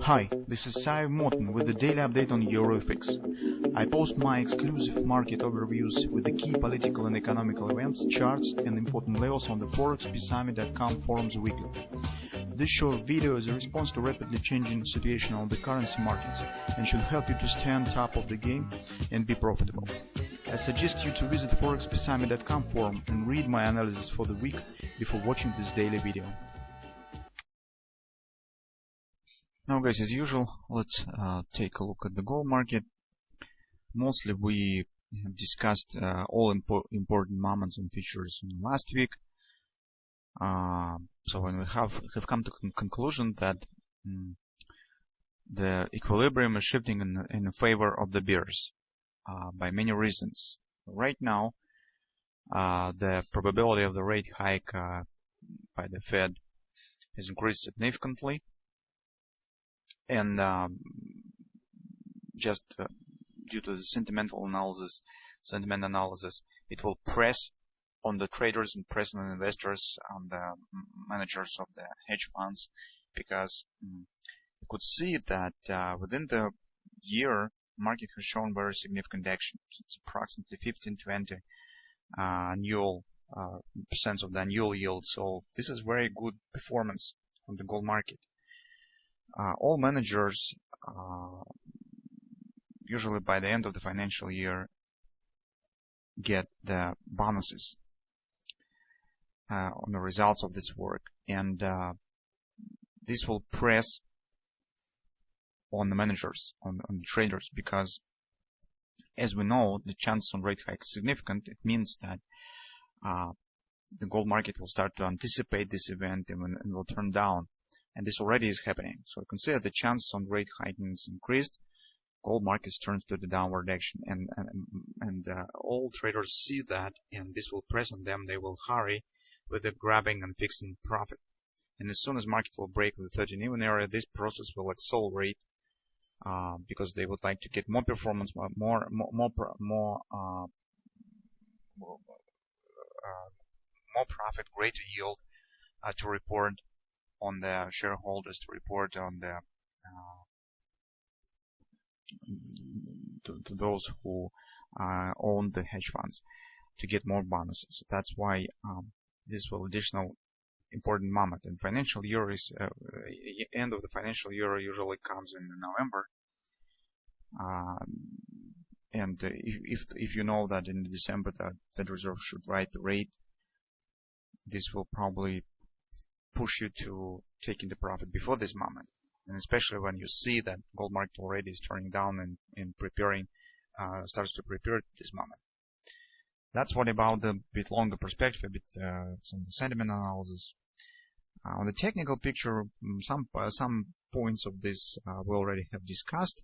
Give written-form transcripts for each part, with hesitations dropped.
Hi, this is Sive Morten with the daily update on EuroFX. I post my exclusive market overviews with the key political and economical events, charts and important levels on the ForexPeaceArmy.com forums weekly. This short video is a response to rapidly changing situation on the currency markets and should help you to stay on top of the game and be profitable. I suggest you to visit ForexPeaceArmy.com forum and read my analysis for the week before watching this daily video. Now guys, as usual, let's take a look at the gold market. Mostly we have discussed all important moments and features in last week. So when we have come to conclusion that the equilibrium is shifting in favor of the bears by many reasons. Right now, the probability of the rate hike by the Fed has increased significantly. And just due to the sentiment analysis, it will press on the traders and press on the investors, on the managers of the hedge funds, because you could see that within the year, market has shown very significant action. It's approximately 15-20 annual percent of the annual yield. So this is very good performance on the gold market. All managers, usually by the end of the financial year, get the bonuses on the results of this work, and this will press on the managers, on the traders, because as we know, the chance on rate hike is significant. It means that the gold market will start to anticipate this event and will turn down. And this already is happening. So you can see that the chance on rate hiking is increased. Gold markets turns to the downward action, and all traders see that, and this will press on them. They will hurry with the grabbing and fixing profit. And as soon as market will break the 13 even area, this process will accelerate because they would like to get more performance, more profit, greater yield to report on the shareholders, to report on the to those who own the hedge funds, to get more bonuses. That's why this will additional important moment. And financial year is end of the financial year usually comes in November. And if you know that in December the Federal Reserve should write the rate, this will probably push you to taking the profit before this moment, and especially when you see that gold market already is turning down and preparing, starts to prepare at this moment. That's what about the bit longer perspective, a bit some sentiment analysis. On the technical picture, some points of this we already have discussed.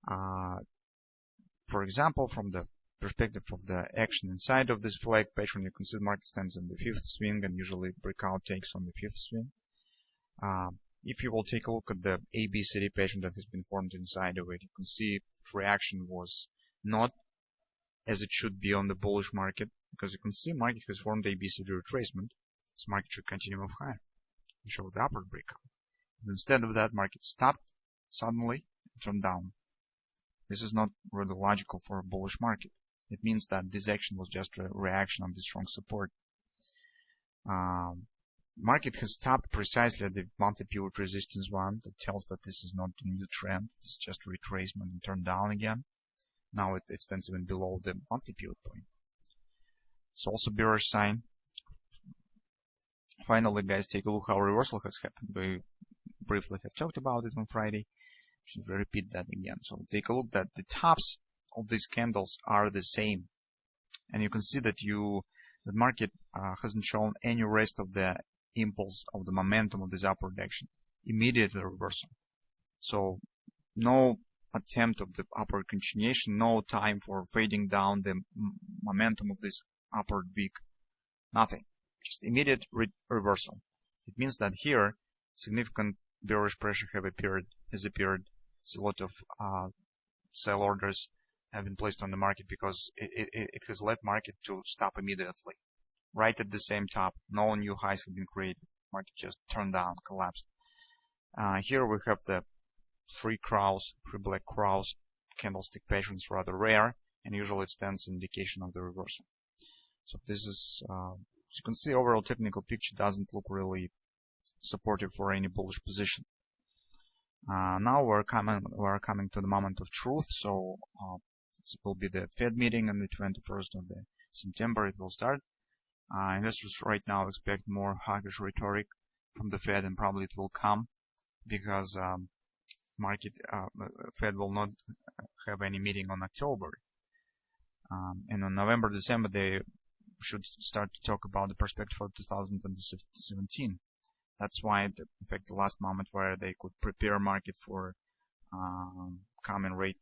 For example, from the perspective of the action inside of this flag pattern, you can see the market stands on the fifth swing, and usually breakout takes on the fifth swing. If you will take a look at the ABCD pattern that has been formed inside of it, you can see reaction was not as it should be on the bullish market, because you can see market has formed ABCD retracement. This market should continue move higher and show the upward breakout. And instead of that, market stopped suddenly and turned down. This is not really logical for a bullish market. It means that this action was just a reaction on the strong support. Market has stopped precisely at the monthly pivot resistance one. That tells that this is not a new trend. It's just a retracement and turned down again. Now it stands even below the monthly pivot point. It's also bearish sign. Finally, guys, take a look how reversal has happened. We briefly have talked about it on Friday. Should repeat that again. So take a look that the tops of these candles are the same, and you can see that the market hasn't shown any rest of the impulse of the momentum of this upward action. Immediately reversal. So no attempt of the upward continuation, no time for fading down the momentum of this upward wick. Nothing. Just immediate reversal. It means that here significant bearish pressure has appeared. It's a lot of sell orders have been placed on the market because it has led market to stop immediately. Right at the same top, no new highs have been created. Market just turned down, collapsed. Here we have the three black crows candlestick pattern is rather rare, and usually it stands an indication of the reversal. So this is, as you can see, overall technical picture doesn't look really supportive for any bullish position. Now we're coming to the moment of truth. So it will be the Fed meeting on the 21st of September. It will start. Investors right now expect more hawkish rhetoric from the Fed, and probably it will come because Fed will not have any meeting on October, and on November, December they should start to talk about the perspective for 2017. That's why, in fact, the last moment where they could prepare market for coming rate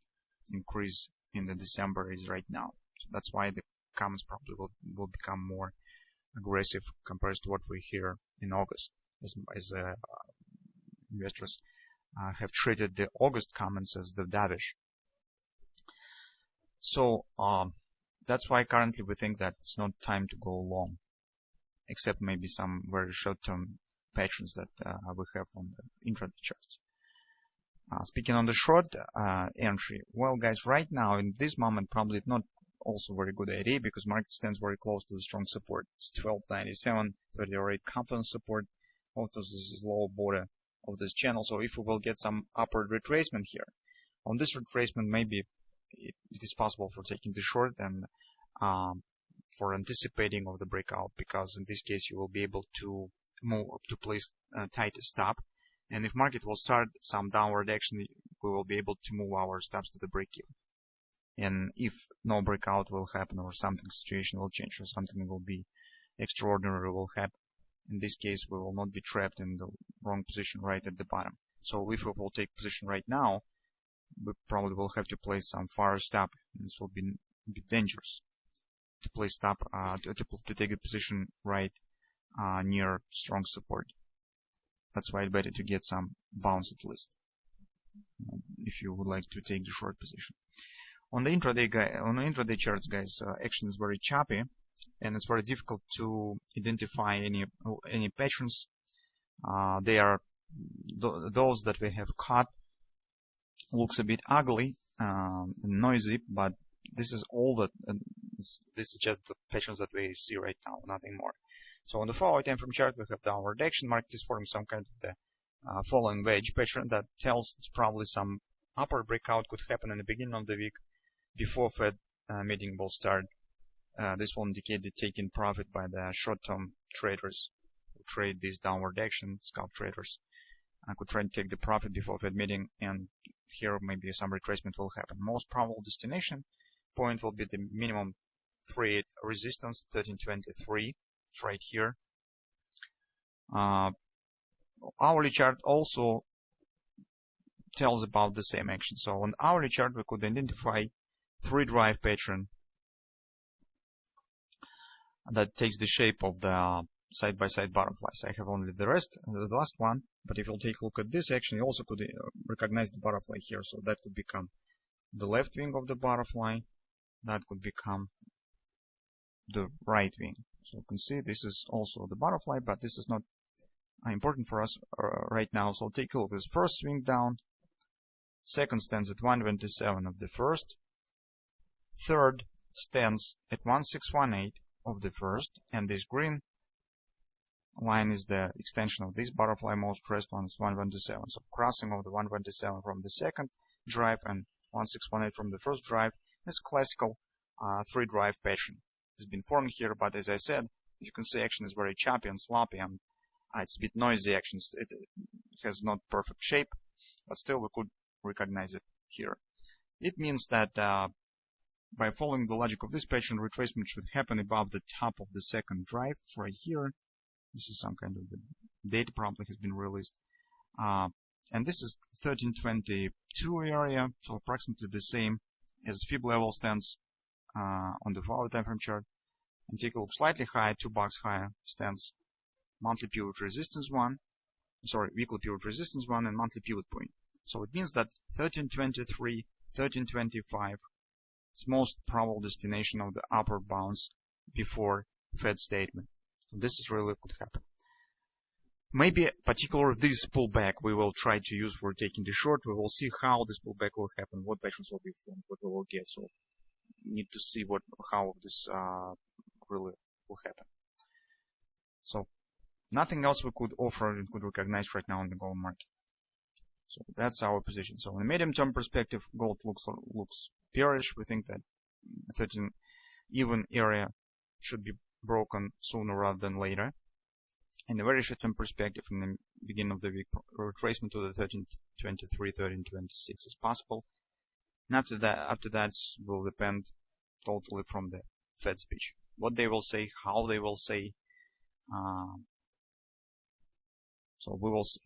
increase in the December is right now. So that's why the comments probably will become more aggressive compared to what we hear in August, as investors have treated the August comments as the dovish. So that's why currently we think that it's not time to go long, except maybe some very short-term patterns that we have on the intraday charts. Speaking on the short entry, well, guys, right now in this moment probably it's not also very good idea because market stands very close to the strong support. It's 1297, 38 confidence support. Also, this is lower border of this channel. So if we will get some upward retracement here, on this retracement maybe it is possible for taking the short and for anticipating of the breakout, because in this case you will be able to move to place tight stop, and if market will start some downward action, we will be able to move our stops to the break-even. And if no breakout will happen, or something situation will change, or something will be extraordinary will happen, in this case we will not be trapped in the wrong position right at the bottom. So if we will take position right now, we probably will have to place some fire stop, and this will be a bit dangerous to place stop to take a position right near strong support. That's why it's better to get some bounce at least if you would like to take the short position. On the intraday charts, guys, action is very choppy, and it's very difficult to identify any patterns. They are those that we have caught looks a bit ugly and noisy, but this is all that. This is just the patterns that we see right now, nothing more. So on the 4-hour time frame chart, we have downward action. Market is forming some kind of the following wedge pattern that tells it's probably some upper breakout could happen in the beginning of the week before Fed meeting will start. This will indicate the taking profit by the short-term traders who trade this downward action. Scalp traders could try and take the profit before Fed meeting, and here maybe some retracement will happen. Most probable destination point will be the minimum 3 resistance 1323. It's right here. Hourly chart also tells about the same action. So on hourly chart we could identify 3 drive pattern that takes the shape of the side-by-side butterflies. I have only the last one, but if you'll take a look at this action, you also could recognize the butterfly here. So that could become the left wing of the butterfly. That could become the right wing. So you can see this is also the butterfly, but this is not important for us right now. So take a look. This first swing down, second stands at 127 of the first, third stands at 1618 of the first, and this green line is the extension of this butterfly. Most stressed one is 127. So crossing of the 127 from the second drive and 1618 from the first drive. This classical 3 drive pattern has been formed here, but as I said, you can see action is very choppy and sloppy, and it's a bit noisy actions. It has not perfect shape, but still we could recognize it here. It means that by following the logic of this pattern, retracement should happen above the top of the second drive right here. This is some kind of the data probably has been released, and this is 1322 area, so approximately the same as Fib level stands on the 4-hour time frame chart. And take a look slightly higher, 2 bucks higher stands monthly pivot resistance weekly pivot resistance 1 and monthly pivot point. So it means that 1323, 1325 is most probable destination of the upper bounce before Fed statement. So this is really what could happen. maybe particular this pullback we will try to use for taking the short. We will see how this pullback will happen, what patterns will be formed, what we will get. So need to see how this really will happen. So nothing else we could offer and could recognize right now in the gold market. So that's our position. So in a medium-term perspective, gold looks bearish. We think that 13 even area should be broken sooner rather than later. In a very short-term perspective, in the beginning of the week, retracement to the 1323, 1326 is possible. And after that will depend totally from the Fed speech. What they will say, how they will say. So we will see.